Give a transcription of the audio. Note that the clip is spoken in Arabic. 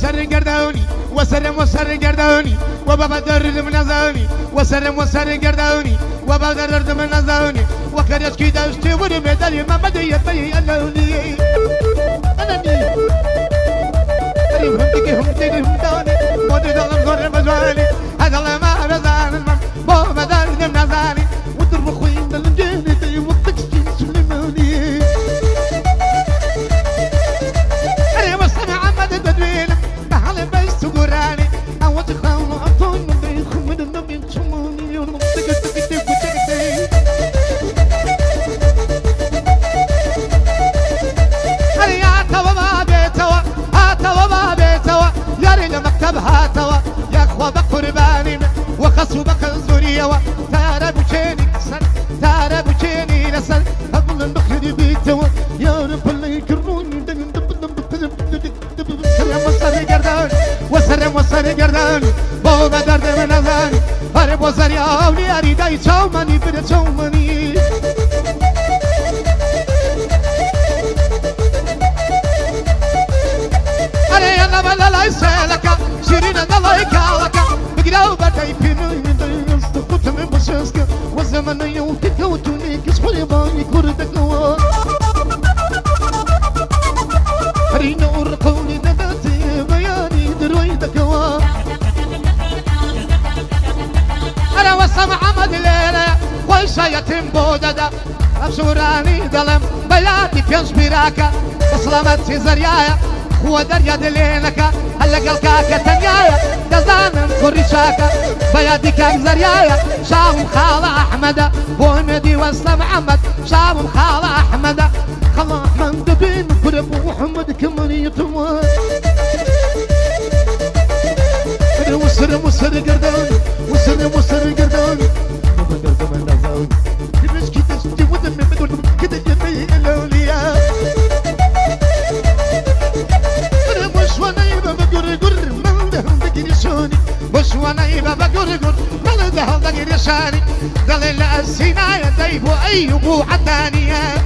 وسر قردوني وسلم وسر قردوني وبابا درد من نزوني وسلم وسر قردوني وبابا درد من نزوني وكريش كده اشتوري مدالي ما بدي يبي أنوني أناني هم تيجي هم دوني مودي ظلم غير مزالي هذا الله ما بزال بابا درد من نزاني ودر خوين دلجاني تي وقتك سليماني أنا مستمع عمد التدوين بحال بس قراني أو تخاون أطول بيخم من النبي تشموني ونمسك تكتب وتكتب هيا توا ما بيتوا هاتوا ما بيتوا يا ريت مكتب هاتوا يا أخوة بقرباني وخصوا بقزوريوا تارا بوشيني كسر تارا بوشيني لسر أقول النخل بيتوا يا رب الله يكرموني وسرم وسر قردان بابا درد من نزاني هر بوزر يا أولي أريداي چومني بر چومني أري أنا بلا لا يسألك شيرين الله يكالك بقراو بتاي بينو من دستقط من بشسك والزمن يوتك وتوني كسبري باني كردك نوا هرين أرقوني نباتي بياني دروي دكوا أنا وسمع عمد ليلة ويشا يتم بوددا أبشوراني دلم بلادي كنش براكا بسلامتي زريايا هو دريا دلينكا هلا قلقاكا تنيايا دزانم كوريشاكا بيادي كان زريايا شاوم خالة أحمد بومدي وسلم عمد شاوم خالة أحمد خلا أحمد بين قرب وحمد كمان يتوى وسر قردان وسر قردان بابا درد من نزاوي يبش كده شتي ودمي بدون كده جميع الأولياء أنا مش وانا يبا بقرقر من دهم دقيرشاني مش وانا يبا بقرقر من دهم دقيرشاني دليل السينايا دايبو أيوبو عدانيا